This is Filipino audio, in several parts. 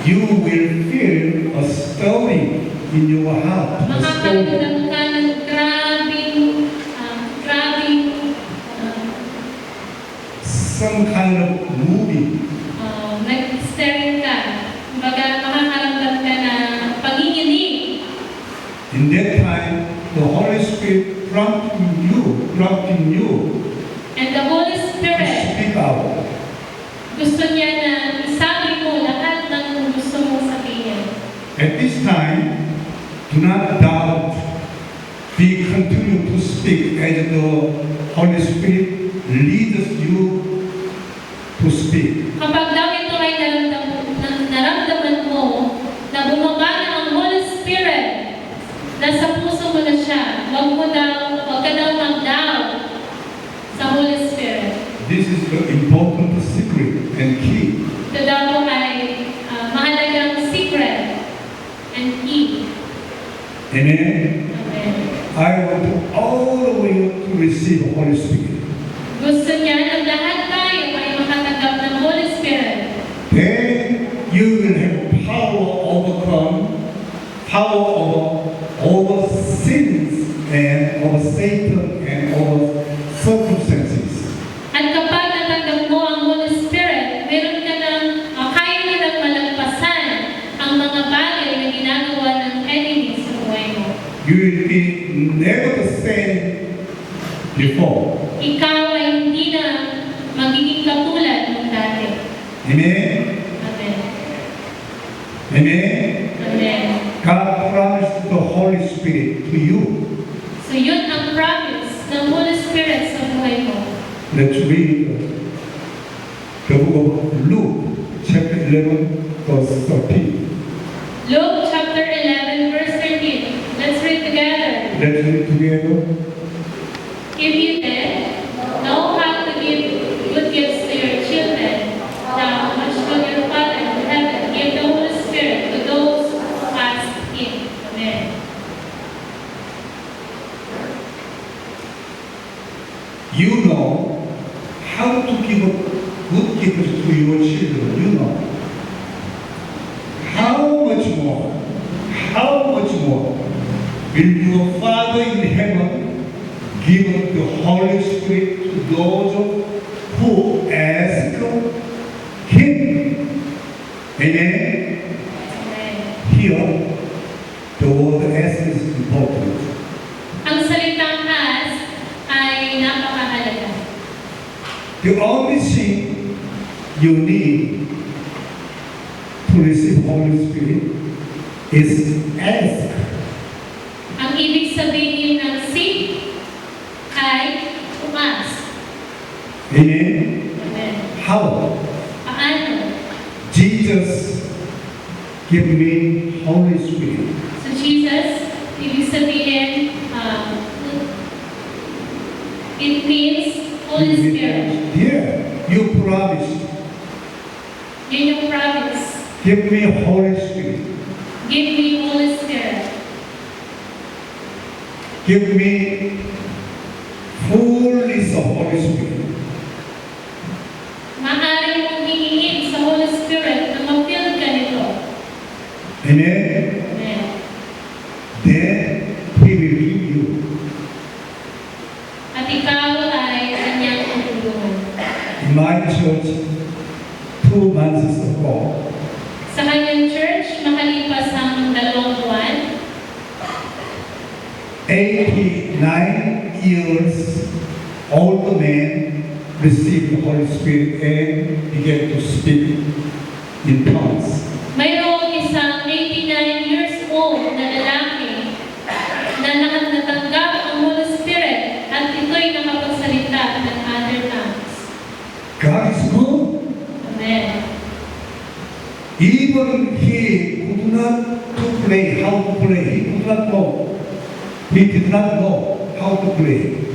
you will feel a stirring in your heart. A stirring. Makakaramdam ka ng grabing, Some kind of moving. nag-stirring ka. Kumbaga, makakaramdam ka na panginginig. In that time, the Holy Spirit prompting you And the Holy to Spirit, speak out. gusto niya na isabi mo lahat ng gusto mong sabihin. At this time, do not doubt. Be continue to speak as the Holy Spirit leads you to speak. Kapag daw ito ay naramdaman mo na bumaba na ang Holy Spirit, nasa puso mo na siya, wag ka daw mag-doubt sa Holy Spirit. This is the important secret and key. Ito daw po ay mahalagang secret and key. Amen. Amen. I want all of you to receive Holy Spirit. Gusto niya na lahat tayo ay makatanggap ng Holy Spirit. Then you will have power over sins and over Satan and over circumstances. At kapag natanggap mo ang Holy Spirit, meron ka ng kaya mo nang malagpasan ang mga bagay na ginagawa ng enemy sa buhay mo. You will be never the same before. Ikaw ay hindi na magiging katulad ng dati. Amen. Amen. Amen. Amen. God promised the Holy Spirit to you. So yun ang promise ng Holy Spirit sa buhay mo. Let's read the book of Luke, chapter 11, verse 13. Luke chapter 11, verse 13. Let's read together. Let's read together. If you then know how to give good gifts to your children, now much will your Father in heaven give the Holy Spirit to those who ask Him. Amen. You know how to give a good gift to your children. You know. How much more will your Father in heaven give the Holy Spirit to those who ask Him? Amen? Amen. Here, the word ask is important. Ang salitang ask ay napakahalaga. The only thing you need to receive Holy Spirit is ask. Ang ibig sabihin ng seek ay umas. Amen? Amen. How? Paano? Jesus give me Holy Spirit. So Jesus, ibig sabihin, it means Holy Spirit. Yeah, you promised. Yun yung promise. Give me Holy Spirit. Give me Holy Spirit. Give me fullness of Holy Spirit. Maaari mong hingin sa Holy Spirit na ma-fill ka nito. Amen? Amen. Then He will give you. At ikaw ay kanyang tutulungan. In my church, 2 months ago, Sa kanyang church, makalipas ang 2 buwan, 89 years old man received the Holy Spirit and began to speak in tongues. mayroong isang 89 years old na lalaki na natanggap ang Holy Spirit at ito'y nakapagsalita ng other tongues. God is good. Amen. Even he could not to play, how to play. He could not know. He did not know how to play.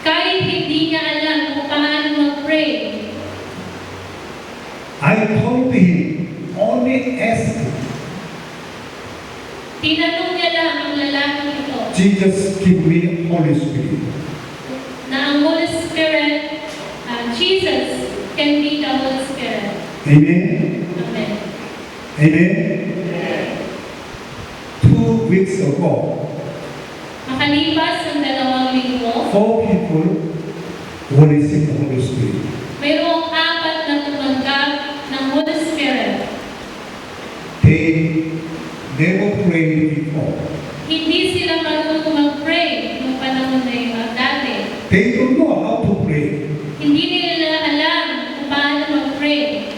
Kahit hindi niya alam kung paano mag-pray, I told him, only ask. tinanong niya lang ang lalaking ito Jesus, give me Holy Spirit. na ang Holy Spirit, Jesus can be the Holy Spirit. Amen. Amen. Amen? 2 weeks ago, Makalipas ang 2 linggo, 4 people were received the Holy Spirit. mayroong 4 na tumanggap ng Holy Spirit. They never prayed before. Hindi sila marunong mag-pray noong panahon na yun, dati. They don't know how to pray. Hindi nila alam kung paano mag-pray.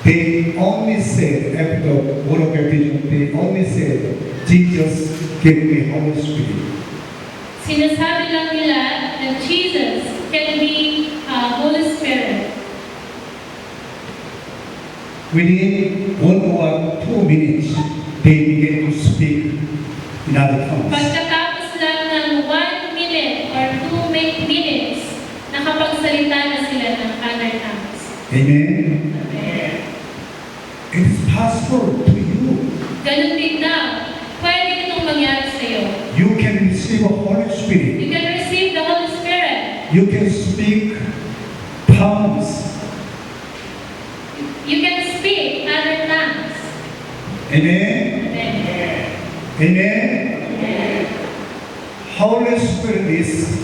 They only said, after the water baptism, they only said, Jesus gave me Holy Spirit. Sinasabi lang nila na Jesus can be Holy Spirit. Within 1 or 2 minutes, they began to speak in other tongues. Pagkatapos lang ng 1 minute or 2 minutes, nakapagsalita na sila ng other tongues. Amen. Amen. It is possible to you. Ganun din daw. Pwede itong mangyari sa iyo. You can receive a Holy Spirit. You can receive the Holy Spirit. You can speak tongues. You can speak other tongues. Amen. Amen. Amen. Amen. Holy Spirit is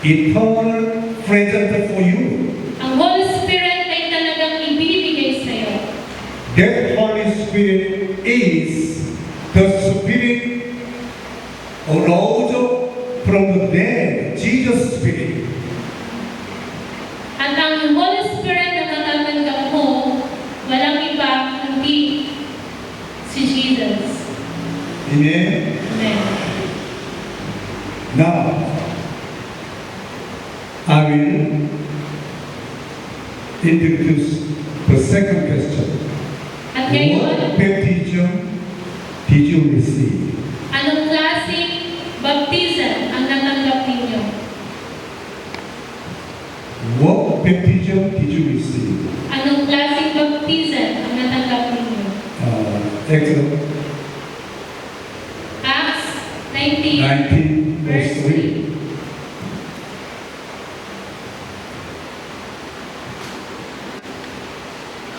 eternal present for you. Ang Holy Spirit ay talagang ibibigay sa iyo. That Holy Spirit is the Spirit arose from the dead, Jesus Spirit. At ang Holy Spirit na matatanggap mo, walang iba kundi si Jesus. Amen. Amen. Now, I will introduce the second question. At ngayon, What baptism did you receive? anong klaseng baptism ang natanggap ninyo? What baptism did you receive? Anong klaseng baptism ang natanggap ninyo? Exodus Acts 19, 19, verse verse 3. 3.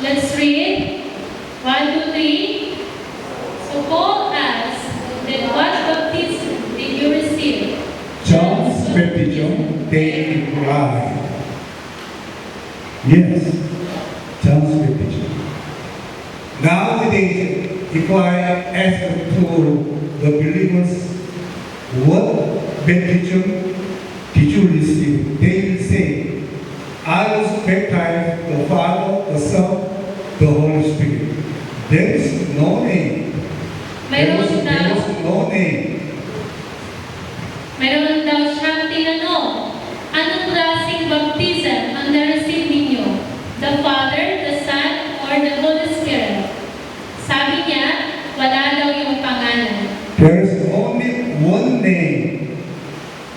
Let's read. 1, 2, 3. So Paul asked, then what baptism did you receive? John's baptism, they replied. Yes, John's baptism. Nowadays, if I ask to the believers, what baptism did you receive? They will say, I was baptized the Father, the Son, the Holy Spirit. There is no name. There was no name. Mayroon daw siyang tinanong, anong klaseng baptism ang na-receive ninyo? The Father, the Son, or the Holy Spirit? Sabi niya, wala daw yung pangalan. There is only one name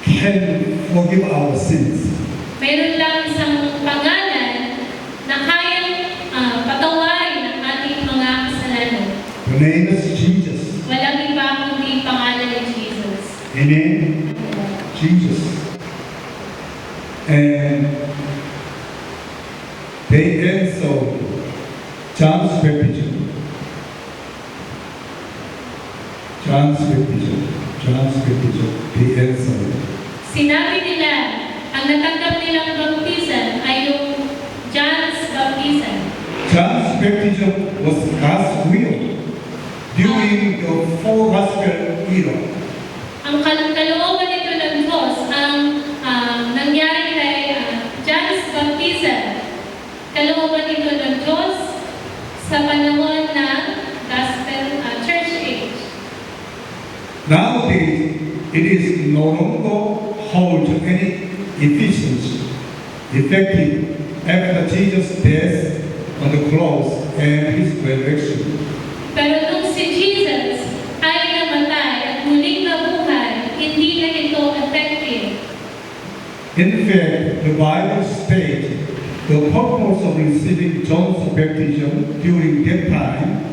can forgive our sins. Mayroon lang isang pangalan na kayang patawarin ang ating mga kasalanan. The name is Jesus. Walang iba kundi pangalan ni Jesus. Amen. Jesus. And they answered John's baptism. John's baptism. John's baptism. They answered. Sinabi nila, ang natanggap nilang baptism ay yung John's baptism. John's baptism was God's will during the four gospel era. Ang kalooban nito ng Diyos ang nangyari kay John's baptism. Kalooban nito ng Diyos sa panahon ng gospel church age. Nowadays, it is no longer hold any efficiency, effective after Jesus' death on the cross and his resurrection. Pero nung si Jesus ay namatay at muling nabuhay, hindi na ito effective. In fact, the Bible states the purpose of receiving John's baptism during that time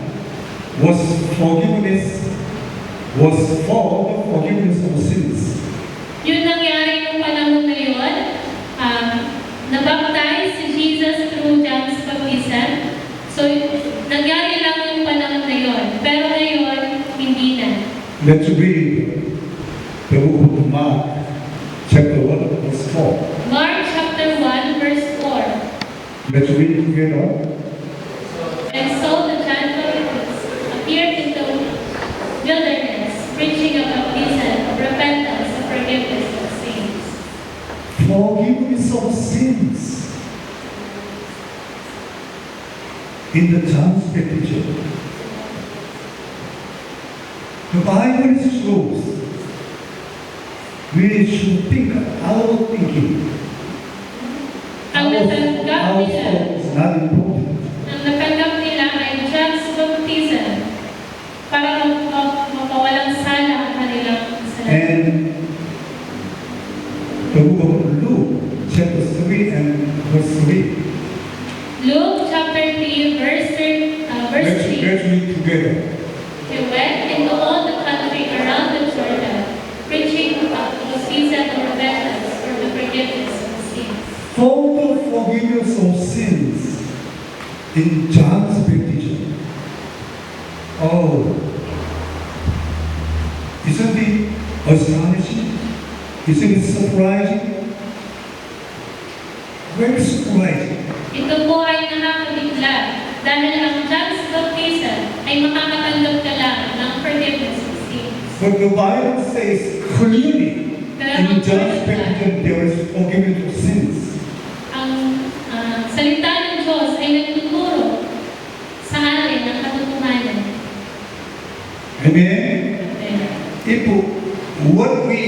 was for the forgiveness of sins. Yun nangyari nung panahon na yun. Nabaptize si Jesus through John's baptism. So, nangyari lang yung panahon na Let's read the book of Mark, chapter 1, verse 4. Mark chapter 1, verse 4. Let's read it together. And so the John the Baptist appeared in the wilderness, preaching a baptism of repentance and forgiveness of sins. Forgiveness of sins. In the John's baptism, the Bible shows we should think our thinking. Ang natanggap Our nila, thought is not important. ang natanggap nila ay John's baptism para mapawalang sala ang kanilang kasalanan. And the book of Luke, chapter 3 and verse 3. Luke chapter 3, verse 3. Let's read together. He went into all the country around the Jordan, preaching about the baptism of repentance for the forgiveness of sins. For the forgiveness of sins in John's baptism. Oh, isn't it astonishing? Isn't it surprising? Very surprising. Ito po ay nakakabigla dahil ang John's baptism ay makakatanggap ka lang ng forgiveness of sins. But the Bible says clearly in John's baptism there is forgiveness of sins. Ang salita ng Diyos ay nagtuturo sa atin ng katotohanan. Amen? If what we